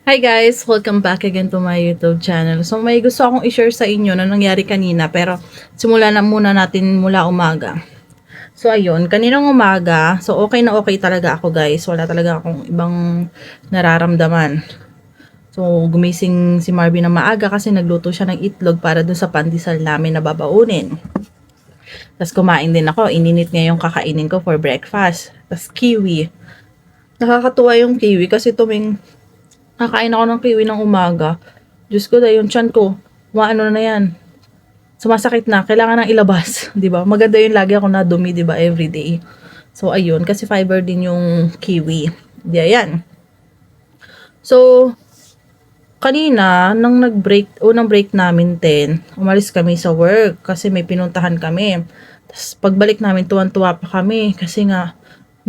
Hi guys! Welcome back again to my YouTube channel. So may gusto akong i-share sa inyo na nangyari kanina pero simula na muna natin mula umaga. So ayun, kaninang umaga, so okay na okay talaga ako guys. Wala talaga akong ibang nararamdaman. So gumising si Marvin na maaga kasi nagluto siya ng itlog para dun sa pandesal namin na babaunin. Tapos kumain din ako, ininit niya yung kakainin ko for breakfast. Tapos kiwi. Nakakatuwa yung kiwi kasi kakain ako ng kiwi ng umaga. Diyos ko, dahil yung tiyan ko, ano na yan, sumasakit na, kailangan nang ilabas, 'di ba? Maganda yung lagi ako na dumi, 'di ba, everyday. So ayun, kasi fiber din yung kiwi. Di ayan. So kanina nang unang break namin 10, umalis kami sa work kasi may pinuntahan kami. Tapos pagbalik namin tuwan-tuwa pa kami kasi nga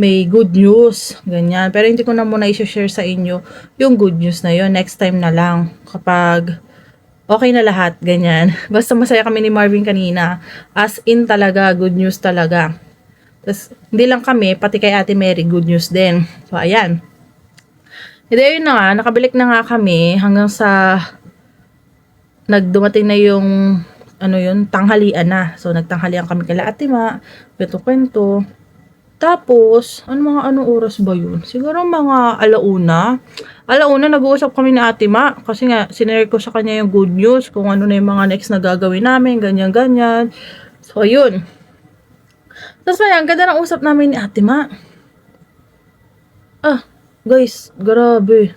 may good news, ganyan. Pero hindi ko na muna i-share sa inyo yung good news na yun. Next time na lang kapag okay na lahat, ganyan. Basta masaya kami ni Marvin kanina. As in talaga, good news talaga. Tapos, hindi lang kami, pati kay Ate Mary, good news din. So, ayan. Hindi, ayun na nga, nakabalik na nga kami hanggang sa nagdumating na yung, tanghalian na. So, nagtanghalian kami kay Ate Ma, kwento-kwento. Tapos, anong oras ba yun? Siguro mga alauna. Alauna, nag-uusap kami ni Ate Ma. Kasi nga, sinare ko sa kanya yung good news. Kung ano na yung mga next na gagawin namin. Ganyan-ganyan. So, ayun. Tapos, ang ganda ng usap namin ni Ate Ma. Guys, grabe.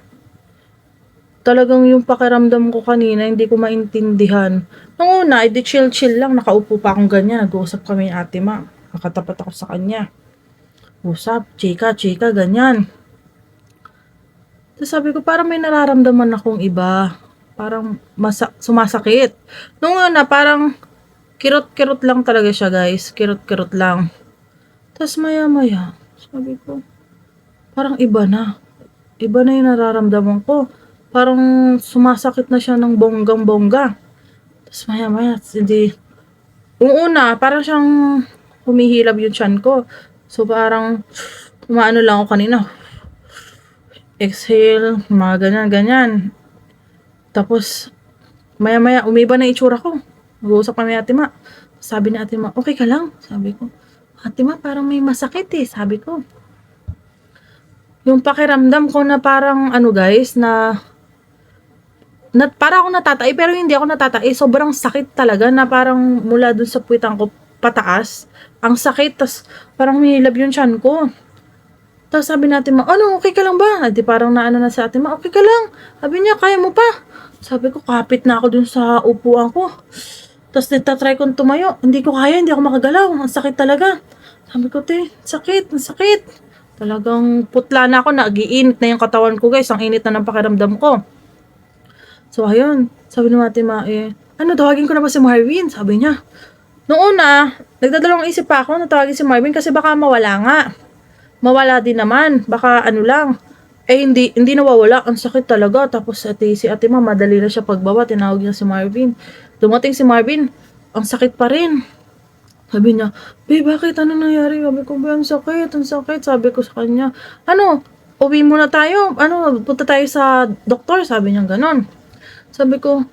Talagang yung pakiramdam ko kanina, hindi ko maintindihan. Nung una, edi chill-chill lang. Nakaupo pa akong ganyan. Nag-uusap kami ni Ate Ma. Nakatapat ako sa kanya. Usap, chika, ganyan. Tapos sabi ko, parang may nararamdaman akong iba. Parang sumasakit. Nung una, parang kirot-kirot lang talaga siya, guys. Kirot-kirot lang. Tapos maya-maya, sabi ko, parang iba na. Iba na yung nararamdaman ko. Parang sumasakit na siya ng bonggang-bongga. Tapos maya-maya, hindi. Yung una, parang siyang humihilab yung tiyan ko. So parang umaano lang ako kanina. Exhale, mga ganyan. Tapos maya-maya umiba na itsura ko. Nag-uusap kami Ate Ma. Sabi ni Ate Ma, okay ka lang? Sabi ko, Ate Ma, parang may masakit eh. Sabi ko. Yung pakiramdam ko na parang guys, na para ako natatai pero hindi ako natatai. Sobrang sakit talaga na parang mula dun sa puwitan ko pataas. Ang sakit, tas parang mahilab yung tiyan ko. Tapos sabi natin, okay ka lang ba? Di parang naano na sa atin, okay ka lang. Sabi niya, kaya mo pa. Sabi ko, kapit na ako dun sa upuan ko. Tapos nagtatry kong tumayo. Hindi ko kaya, hindi ako makagalaw. Ang sakit talaga. Sabi ko, sakit, ang sakit. Talagang putla na ako, nag-iinit na yung katawan ko guys. Ang init na ng pakiramdam ko. So ayun, sabi ni Ate Ma, tawagin ko na ba si Marvin? Sabi niya. Noong una, nagdadalawang isip pa ako na tawagin si Marvin kasi baka mawala nga. Mawala din naman, baka lang. Hindi nawawala, ang sakit talaga. Tapos si Ate Ma, madali na siya pagbaba, tinawag niya si Marvin. Dumating si Marvin, ang sakit pa rin. Sabi niya, bakit? Ano nangyari? Sabi ko, ang sakit, ang sakit. Sabi ko sa kanya, uwi muna tayo. Punta tayo sa doktor. Sabi niya ganon. Sabi ko,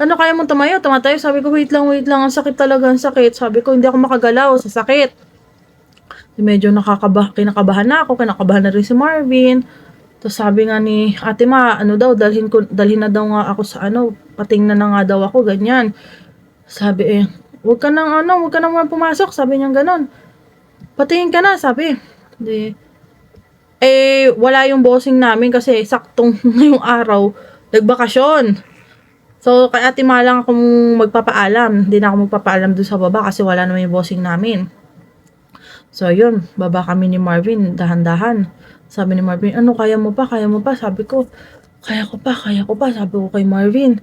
kaya mong tumatayo? Sabi ko, wait lang, ang sakit talaga, ang sakit. Sabi ko, hindi ako makagalaw sa sakit. Medyo kinakabahan na ako, kinakabahan na rin si Marvin. Tapos sabi nga ni Ate Ma, dalhin na daw nga ako sa patingnan na nga daw ako, ganyan. Sabi wag ka nang pumasok, sabi niya ganon. Patingin ka na, sabi. Wala yung bossing namin kasi saktong ngayong araw, nagbakasyon. So, kay Ate Ma lang akong magpapaalam. Hindi na ako magpapaalam dun sa baba kasi wala naman yung bossing namin. So, yun. Baba kami ni Marvin. Dahan-dahan. Sabi ni Marvin, kaya mo pa? Kaya mo pa? Sabi ko, kaya ko pa. Sabi ko kay Marvin.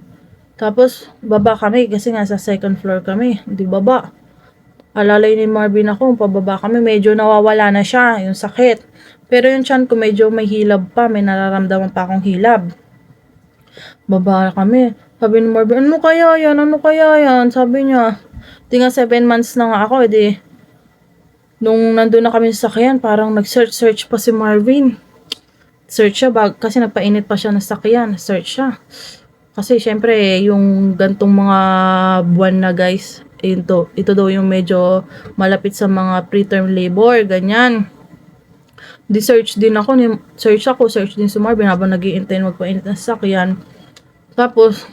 Tapos, baba kami kasi nga sa second floor kami. Hindi baba. Alalay ni Marvin ako. Pababa kami. Medyo nawawala na siya. Yung sakit. Pero yung tiyan ko medyo may hilab pa. May nararamdaman pa akong hilab. Baba kami. Sabi ni Marvin, ano kaya yan? Sabi niya, di nga 7 months na nga ako, nung nandun na kami sa sakyan, parang nag-search pa si Marvin. Search siya kasi nagpainit pa siya ng sakyan. Search siya. Kasi syempre yung gantong mga buwan na guys, ito daw yung medyo malapit sa mga preterm labor, ganyan. Di search din ako, search din si Marvin habang nag-iintay magpainit ng sakyan. Tapos,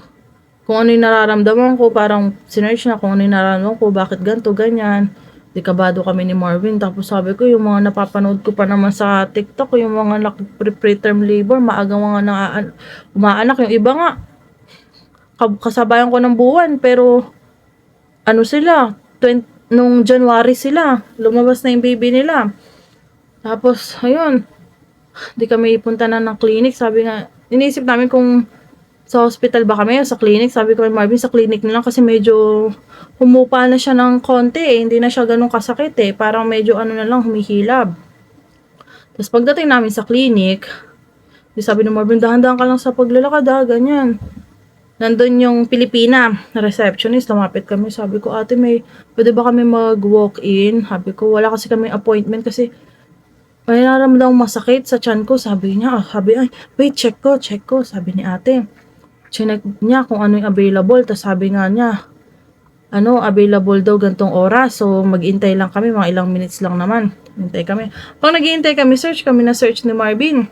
kung ano yung nararamdaman ko, parang sinearch na kung ano yung nararamdaman ko, bakit ganto, ganyan. Di kabado kami ni Marvin. Tapos sabi ko, yung mga napapanood ko pa naman sa TikTok, yung mga preterm labor, maagang mga umaanak. Yung iba nga, kasabayan ko ng buwan, pero ano sila, nung January sila, lumabas na yung baby nila. Tapos, ayun, di kami punta na ng clinic. Sabi nga, iniisip namin kung sa hospital ba kami o sa clinic. Sabi ko kay Marvin, sa clinic na lang kasi medyo humupa na siya ng konti eh. Hindi na siya ganun kasakit eh. Parang medyo ano na lang, humihilab. Tapos pagdating namin sa clinic, sabi ni Marvin, dahan-dahan ka lang sa paglalakad ha, ganyan. Nandun yung Pilipina na receptionist, lumapit kami. Sabi ko, ate, pwede ba kami mag-walk-in? Sabi ko, wala kasi kami appointment kasi may nararamdang masakit sa tiyan ko. Sabi niya, ay, wait, check ko. Sabi ni ate. Chinek niya kung ano yung available. Tapos sabi nga niya, available daw gantong oras. So, mag-intay lang kami. Mga ilang minutes lang naman. Hintay kami. Pag nag-iintay kami, search kami na search ni Marvin.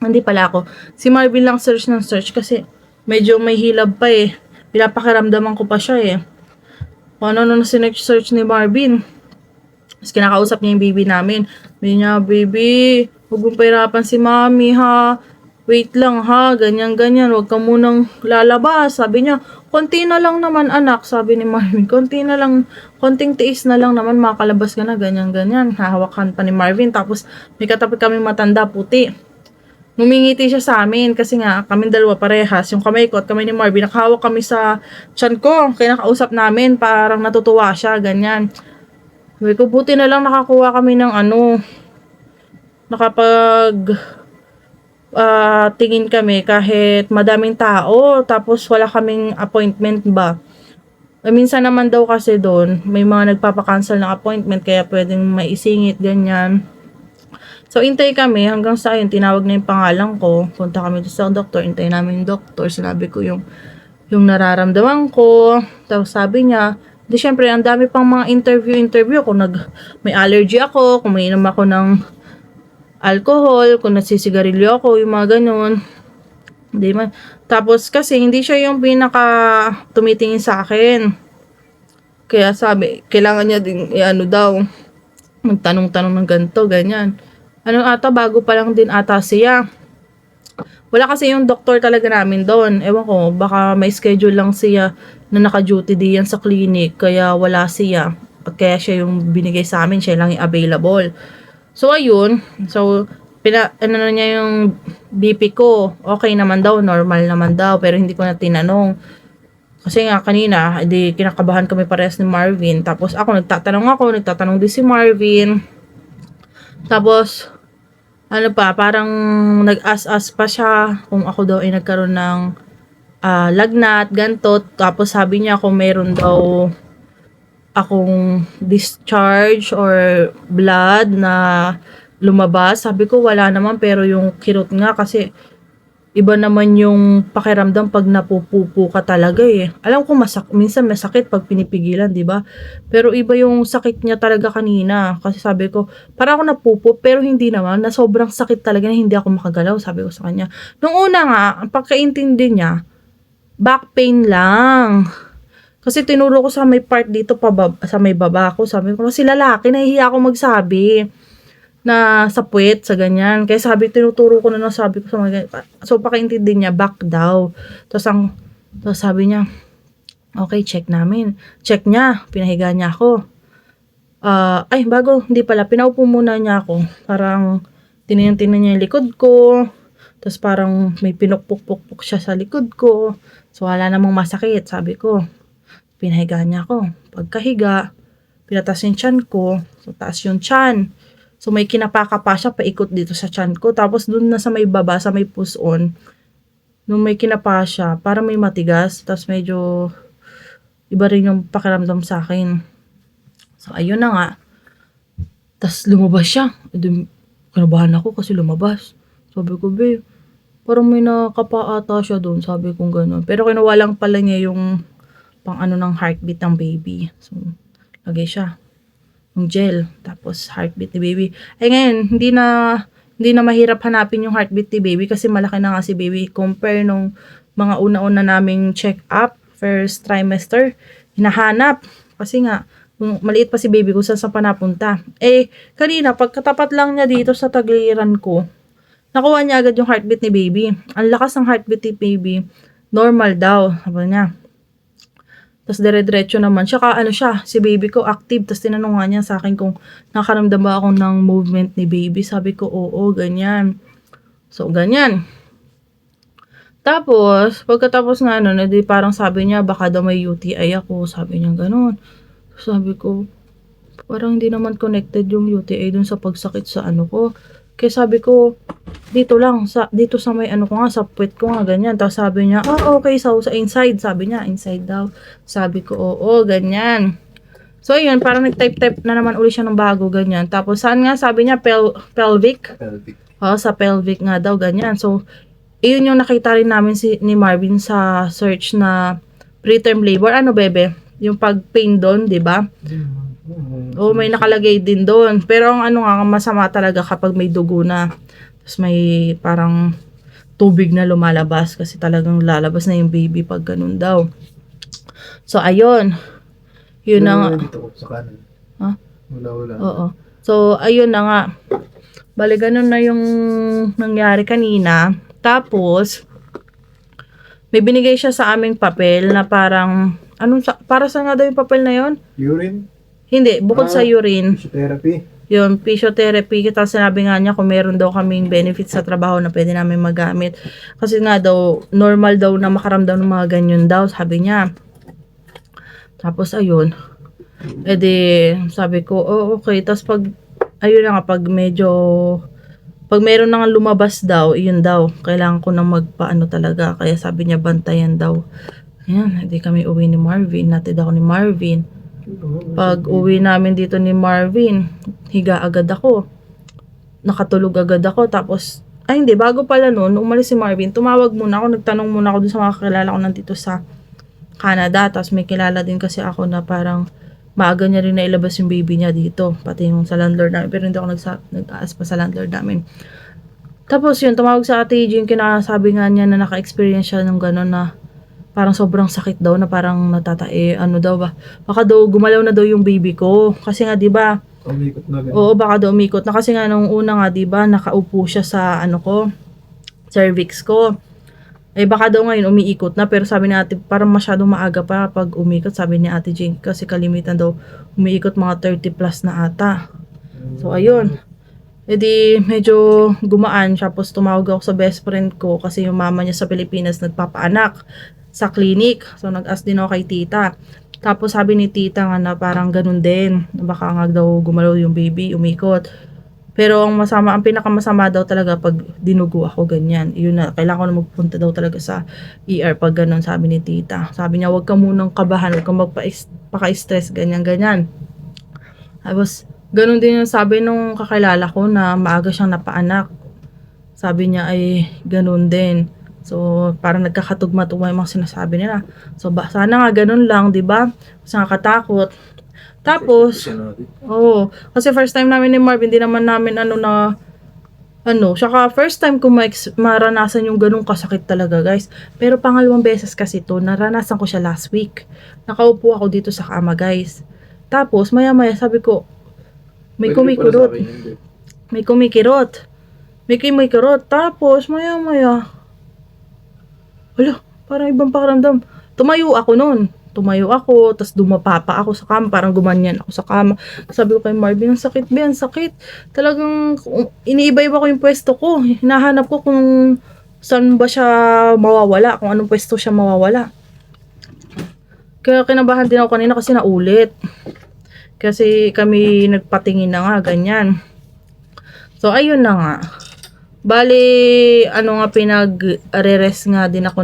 Hindi pala ako. Si Marvin lang search ng search kasi medyo may hilab pa eh. Pinapakiramdaman ko pa siya eh. Kung ano na sinearch ni Marvin. Tapos kinakausap niya yung baby namin. Sabi niya, baby, huwag mong pahirapan si mami ha. Wait lang ha, ganyan. Huwag ka munang lalabas. Sabi niya, konti na lang naman anak. Sabi ni Marvin, konti na lang, konting tiis na lang naman, makalabas ka na, ganyan. Hahawakan pa ni Marvin. Tapos may katapat kami matanda, puti. Ngumingiti siya sa amin kasi nga kami dalawa parehas. Yung kamay ko at kamay ni Marvin, nakahawak kami sa tiyan ko. Kaya nakausap namin, parang natutuwa siya, ganyan. Sabi ko, buti na lang nakakuha kami ng tingin kami kahit madaming tao, tapos wala kaming appointment ba. Minsan naman daw kasi doon, may mga nagpapakancel ng appointment, kaya pwedeng maisingit, ganyan. So, intay kami hanggang sa ayun, tinawag na yung pangalan ko. Punta kami sa doktor, intay namin yung doktor. Sinabi ko yung nararamdaman ko. Tapos sabi niya, di syempre, ang dami pang mga interview kung may allergy ako, kung may inom ako ng alcohol, kung nagsisigarilyo ako, yung mga ganun. Di man. Tapos kasi hindi siya yung pinaka tumitingin sa akin. Kaya sabi, kailangan niya din daw, magtanong-tanong ng ganito, ganyan. Bago pa lang din ata siya. Wala kasi yung doktor talaga namin doon. Ewan ko, baka may schedule lang siya na naka-duty diyan sa clinic, kaya wala siya. Kaya siya yung binigay sa amin, siya lang yung available. So, ayun. So, niya yung BP ko. Okay naman daw, normal naman daw, pero hindi ko na tinanong. Kasi nga kanina, kinakabahan kami parehas ni Marvin. Tapos nagtatanong din si Marvin. Tapos, parang nag-as-as pa siya kung ako daw ay nagkaroon ng lagnat, ganto. Tapos sabi niya kung meron daw akong discharge or blood na lumabas. Sabi ko wala naman, pero yung kirot nga kasi iba naman yung pakiramdam pag napupupo ka talaga eh. Alam ko minsan masakit pag pinipigilan, di ba? Pero iba yung sakit niya talaga kanina. Kasi sabi ko, para ako napupo, pero hindi naman. Na sobrang sakit talaga na hindi ako makagalaw, sabi ko sa kanya. Nung una nga, ang pagkaintindi niya, back pain lang. Kasi tinuro ko sa may part dito, sa may baba ko. Sabi ko, kasi lalaki, nahihiya ako magsabi na sa puwet, sa ganyan. Kaya tinuturo ko na sabi ko sa mga ganyan. So, pakaintindi niya, back daw. Tapos sabi niya, okay, check namin. Check niya, pinahiga niya ako. Hindi pala, pinaupo muna niya ako. Parang, tininan niya yung likod ko. Tapos parang may pinukpuk-pukpuk siya sa likod ko. So, wala namang masakit, sabi ko. Pinahiga niya ako. Pagkahiga, pinatas yung tiyan ko. So, taas yung tiyan. So, may kinapaka pa siya, paikot dito sa tiyan ko. Tapos, dun na sa may baba, sa may push-on, nung may kinapa siya, parang may matigas. Tapos, medyo iba rin yung pakiramdam sa akin. So, ayun na nga. Tapos, lumabas siya. Kinabahan ako kasi lumabas. Sabi ko, "Be, parang may nakapa ata siya dun." Sabi kong gano'n. Pero kinuha lang pala niya yung pang-ano ng heartbeat ng baby. So, lagay siya yung gel, tapos heartbeat ni baby. Eh ngayon, hindi na mahirap hanapin yung heartbeat ni baby kasi malaki na nga si baby compare nung mga una-una naming check-up, first trimester, hinahanap. Kasi nga, kung maliit pa si baby kung saan sa panapunta. Eh, kanina, pagkatapat lang niya dito sa tagliran ko, nakuha niya agad yung heartbeat ni baby. Ang lakas ng heartbeat ni baby, normal daw, sabi niya. Tapos dire-diretso naman. Tsaka ano siya, si baby ko active. Tapos tinanong nga niya sa akin kung nakaramdam ba ako ng movement ni baby. Sabi ko, oo, ganyan. So, ganyan. Tapos, pagkatapos nga nun, edi parang sabi niya, baka daw may UTI ako. Sabi niya ganun. Sabi ko, parang hindi naman connected yung UTI dun sa pagsakit sa ano ko. Kaya sabi ko, dito lang, dito sa may ano ko nga, sa puwet ko nga, ganyan. Tapos sabi niya, okay, so sa inside. Sabi niya, inside daw. Sabi ko, oo, ganyan. So, yun, parang nag-type-type na naman uli siya ng bago, ganyan. Tapos, saan nga, sabi niya, pelvic? Pelvic. Sa pelvic nga daw, ganyan. So, iyon yung nakita rin namin ni Marvin sa search na preterm labor. Ano, bebe? Yung pag-pain doon, di ba? Oo, may nakalagay din doon. Pero ang ano nga, masama talaga kapag may dugo na. Tapos may parang tubig na lumalabas kasi talagang lalabas na yung baby pag ganun daw. So, ayun. Yun na nga. Dito ko sa kanan. Ha? Wala. Oo. So, ayun na nga. Bale, ganun na yung nangyari kanina. Tapos, may binigay siya sa aming papel na parang, para sa nga daw yung papel na yon? Urine. Hindi, bukod sa urine. Physiotherapy. Yung physiotherapy, kita sinabi nga niya kung meron daw kaming benefits sa trabaho na pwede namin magamit. Kasi nga daw, normal daw na makaramdam ng mga ganyan daw, sabi niya. Tapos, ayun. Sabi ko, okay. Tapos ayun na nga, pag meron na nga lumabas daw, yun daw, kailangan ko na magpaano talaga. Kaya sabi niya, bantayan daw. Ayan, hindi kami uwi ni Marvin. Natid ako ni Marvin. Pag uwi namin dito ni Marvin, higa agad ako. Nakatulog agad ako. Tapos, hindi, bago pala noon, umalis si Marvin, tumawag muna ako, nagtanong muna ako dun sa mga kakilala ko nandito sa Canada. Tapos may kilala din kasi ako na parang maaga niya rin na ilabas yung baby niya dito. Pati yung sa landlord namin. Pero hindi ako nag-aas pa sa landlord namin. Tapos yun, tumawag sa Ate Jean, kinasabi nga niya na naka-experience siya ng gano'n na parang sobrang sakit daw na parang ano daw ba. Baka daw gumalaw na daw yung baby ko. Kasi nga 'di ba? Umikot na ganun. Oo, baka daw umikot na kasi nga nung una nga 'di ba, nakaupo siya sa cervix ko. Eh baka daw ngayon umiikot na pero sabi ni Ate parang masyadong maaga pa pag umikot, sabi ni Ate Jane kasi kalimitan daw umiikot mga 30 plus na ata. So ayun. Medyo gumaan siya, tapos tumawag ako sa best friend ko kasi yung mama niya sa Pilipinas nagpapaanak sa clinic. So nag-ask din ako kay tita. Tapos sabi ni tita nga na parang ganun din. Baka nga daw gumalaw yung baby, umikot. Pero ang pinakamasama daw talaga pag dinugo ako ganyan. Yun na, kailangan ko na magpunta daw talaga sa ER pag ganun, sabi ni tita. Sabi niya, huwag ka munang kabahan, huwag kang magpa-stress, ganyan. Tapos, ganun din yung sabi nung kakilala ko na maaga siyang napaanak. Sabi niya ay ganun din. So, parang nagkakatugma-tugma yung mga sinasabi nila. So, sana nga ganun lang, di ba? Kasi nakakatakot. Tapos, kasi first time namin ni Marvin, hindi naman namin saka first time ko maranasan yung ganung kasakit talaga, guys. Pero pangalawang beses kasi to, naranasan ko siya last week. Nakaupo ako dito sa kama, guys. Tapos, maya-maya sabi ko, may kumikirot. Tapos, maya-maya, wala, parang ibang pakiramdam. Tumayo ako, tas dumapa pa ako sa kama, parang gumanyan ako sa kama. Sabi ko kay Marvin, ang sakit. Talagang iniiba-iba ko yung pwesto ko. Hinahanap ko kung saan ba siya mawawala, kung anong pwesto siya mawawala. Kaya kinabahan din ako kanina kasi naulit. Kasi kami nagpatingin na nga, ganyan. So, ayun na nga. Bali, pinag-re-rest nga din ako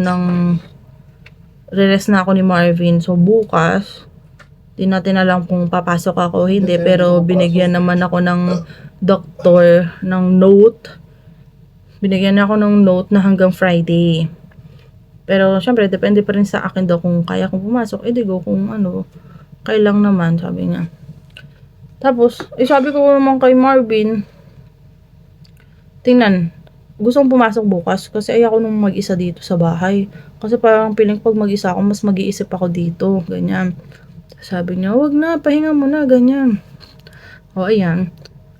re-rest na ako ni Marvin. So, bukas, di natin alam kung papasok ako o hindi. Pero, binigyan naman ako ng doktor ng note binigyan niya ako ng note na hanggang Friday. Pero, syempre, depende pa rin sa akin daw kung kaya kong pumasok. Eh, di go kung ano, kailang naman, sabi niya. Tapos, sabi ko naman kay Marvin, tingnan, gusto kong pumasok bukas kasi ayoko nung mag-isa dito sa bahay. Kasi parang piling pag mag-isa ako, mas mag-iisip ako dito, ganyan. Sabi niya, wag na, pahinga mo na, ganyan. O, ayan.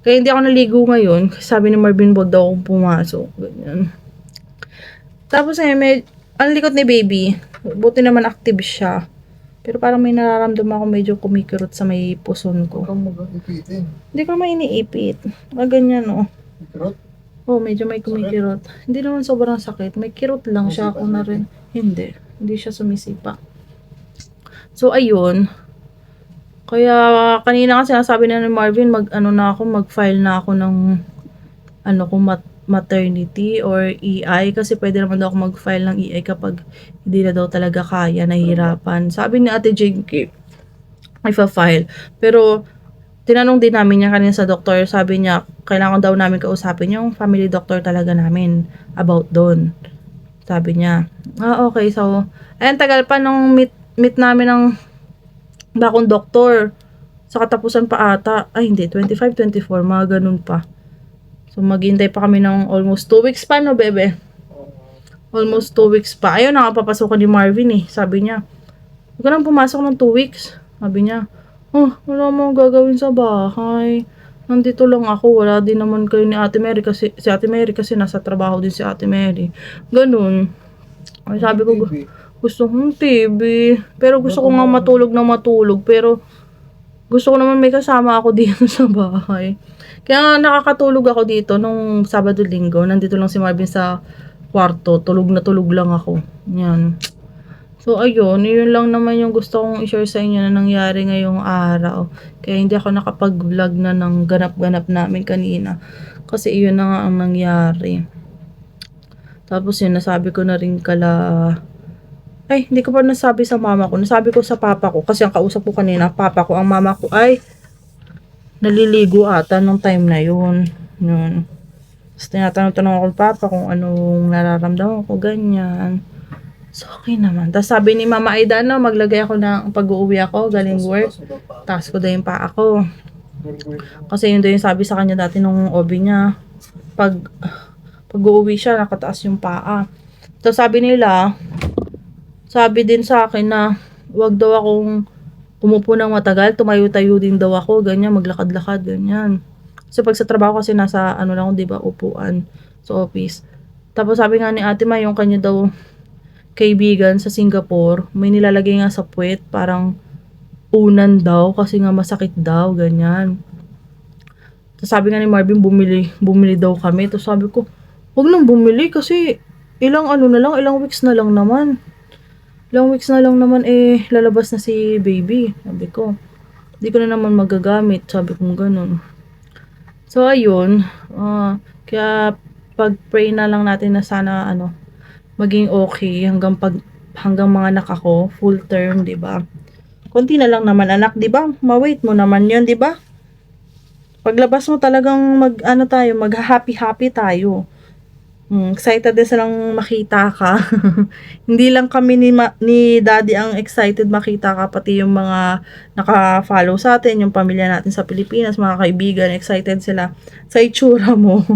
Kaya hindi ako naligo ngayon. Kasi sabi ni Marvin, wag daw akong pumasok, ganyan. Tapos, ang likot ni baby, buti naman active siya. Pero parang may nararamdaman ako medyo kumikirot sa may puson ko. Huwag kang mag-ipitin. Hindi ko naman iniipit. Ganyan, oh. Kirot? Oh, medyo may kumikirot. Hindi naman sobrang sakit. May kirot lang siya. Ako na rin. Hindi. Hindi siya sumisipa. So, ayun. Kaya, kanina kasi sinasabi na ni Marvin, mag-file na ako ng, maternity or EI. Kasi pwede naman daw ako mag-file ng EI kapag hindi na daw talaga kaya, nahihirapan. Sabi ni Ate Jinky, ipa-file. Pero, tinanong din namin niya kanina sa doktor, sabi niya, kailangan daw namin kausapin yung family doctor talaga namin about doon. Sabi niya, okay, so, ayun, tagal pa nung meet namin ng bakong doktor. Sa katapusan pa ata, hindi, 25, 24, mga ganun pa. So, maghintay pa kami ng almost 2 weeks pa, no, bebe? Almost 2 weeks pa. Ayun, nakapapasok ni Marvin, eh. Sabi niya, huwag ka nang pumasok ng 2 weeks. Sabi niya, wala mo gagawin sa bahay. Nandito lang ako. Wala din naman kayo ni Ate Mary kasi, si Ate Mary kasi nasa trabaho din si Ate Mary. Ganun. Ay, sabi ko, gusto kong TV. Pero gusto ko nga matulog na matulog. Pero, gusto ko naman may kasama ako dito sa bahay. Kaya nakakatulog ako dito nung Sabado-Linggo. Nandito lang si Marvin sa kwarto. Tulog na tulog lang ako. Yan. So, ayun. Yun lang naman yung gusto kong i-share sa inyo na nangyari ngayong araw. Kaya hindi ako nakapag-vlog na ng ganap-ganap namin kanina. Kasi yun na nga ang nangyari. Tapos yun, nasabi ko na rin hindi ko pa nasabi sa mama ko. Nasabi ko sa papa ko. Kasi ang kausap ko kanina, papa ko. Ang mama ko ay naliligo ata nung time na yun. Yun. Tapos tinatanong ako ng papa kung anong nararamdaman ko, ganyan. So, okay naman. Tapos sabi ni Mama Aida, maglagay ako ng pag-uuwi ako, galing work. Taas ko daw yung paa ko. Kasi yun daw yung sabi sa kanya dati nung OB niya. Pag-uuwi siya, nakataas yung paa. Tapos sabi din sa akin na wag daw akong umupo ng matagal, tumayo-tayo din daw ako, ganyan, maglakad-lakad, ganyan. So, pag sa trabaho kasi nasa, lang, diba, upuan sa office. Tapos sabi nga ni Ate Ma, yung kanya daw kaibigan sa Singapore, may nilalagay nga sa puwet, parang unan daw, kasi nga masakit daw, ganyan. Tapos sabi nga ni Marvin, bumili daw kami. Tapos sabi ko, huwag nang bumili kasi ilang weeks na lang naman. Lalabas na si baby. Sabi ko, hindi ko na naman magagamit. Sabi ko ganun. So, ayun. Kaya, pag-pray na lang natin na sana, maging okay hanggang mga anak ako, full term, di ba? Konti na lang naman anak, di ba? Ma-wait mo naman yun, di ba? Paglabas mo talagang mag-happy-happy tayo. Excited din silang makita ka. Hindi lang kami ni Daddy ang excited makita ka, pati yung mga naka-follow sa atin, yung pamilya natin sa Pilipinas, mga kaibigan, excited sila sa itsura mo.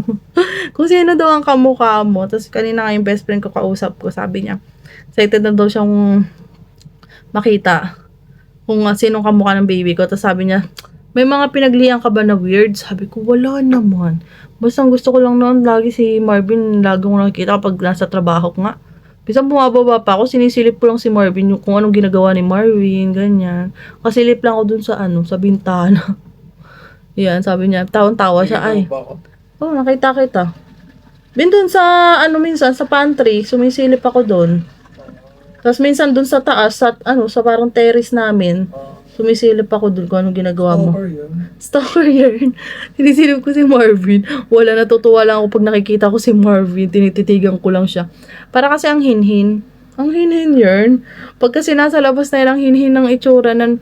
Kung sino daw ang kamukha mo. Tapos kanina nga yung best friend ko kausap ko, sabi niya, excited na daw siyang makita kung sinong kamukha ng baby ko. Tapos sabi niya, may mga pinaglihan ka ba na weird? Sabi ko, wala naman. Basta gusto ko lang noon, lagi si Marvin, lagi ko nakikita kapag nasa trabaho ko nga. Bisang bumababa pa ako, sinisilip ko lang si Marvin, kung anong ginagawa ni Marvin, ganyan. Kasilip lang ako dun sa bintana. Yan, sabi niya, tawang-tawa siya, ay. Nakita kita. Dun sa, minsan, sa pantry, sumisilip ako dun. Tapos minsan dun sa taas, sa parang terrace namin, sumisilip ako dun kung anong ginagawa mo. Stalker yun. Sinisilip ko si Marvin. Wala, natutuwa lang ako pag nakikita ko si Marvin. Tinititigan ko lang siya. Para kasi ang hinhin. Ang hinhin yun. Pag kasi nasa labas na yun, ang hinhin ng itsura ng,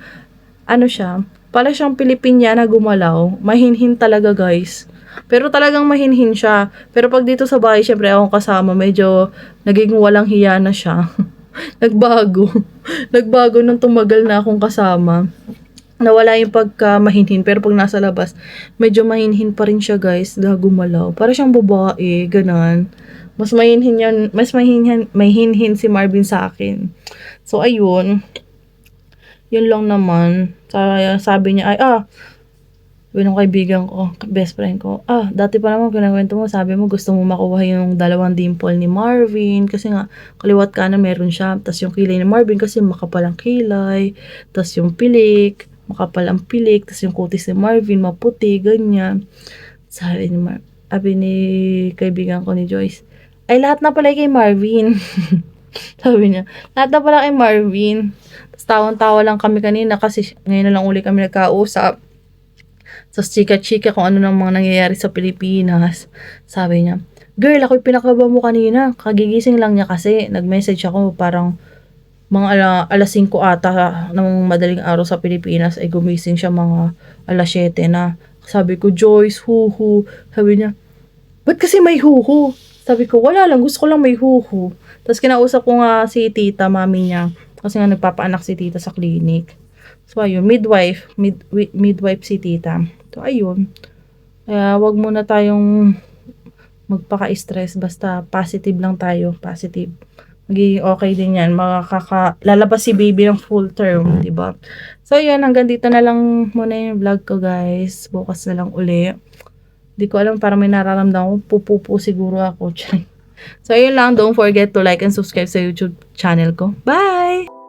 siya, pala siyang Pilipina na gumalaw. Mahinhin talaga, guys. Pero talagang mahinhin siya. Pero pag dito sa bahay, syempre akong kasama, medyo naging walang hiya na siya. Nagbago. Nagbago nung tumagal na akong kasama. Nawala yung pagka mahinhin, pero pag nasa labas, medyo mahinhin pa rin siya, guys, gumalaw. Para siyang babae, ganon. Mas mahinhin yan, mas mahinhin si Marvin sa akin. So, ayun. Yun lang naman. Sabi niya, yun ang kaibigan ko, best friend ko. Dati pa naman kinakwento mo, sabi mo gusto mo makuha yung 2 dimple ni Marvin. Kasi nga, kaliwat kanan meron siya. Tapos yung kilay ni Marvin kasi makapal ang kilay. Tapos yung pilik, makapal ang pilik. Tapos yung kutis ni Marvin, maputi, ganyan. Sabi ni kaibigan ko ni Joyce, ay lahat na pala kay Marvin. Sabi niya, lahat na pala kay Marvin. Tapos tawang-tawa lang kami kanina kasi ngayon na lang uli kami nagkausap. Tapos chika-chika kung ano nang mga nangyayari sa Pilipinas. Sabi niya, girl, ako'y pinakaba mo kanina. Kagigising lang niya kasi. Nag-message ako parang mga alas 5 ata ng madaling araw sa Pilipinas ay gumising siya mga alas 7 na. Sabi ko, Joyce, huhu. Sabi niya, ba't kasi may huhu? Sabi ko, wala lang, gusto ko lang may huhu. Tapos kinausap ko nga si tita, mami niya. Kasi nga nagpapaanak si tita sa clinic. So, ayun, midwife si tita. So, ayun. Kaya, wag muna tayong magpaka-stress. Basta, positive lang tayo. Positive. Magiging okay din yan. Lalabas si baby ng full term, diba? So, yun. Hanggang dito na lang muna yung vlog ko, guys. Bukas na lang uli. Di ko alam, parang may nararamdaman ko. Pupupo siguro ako. So, ayun lang. Don't forget to like and subscribe sa YouTube channel ko. Bye!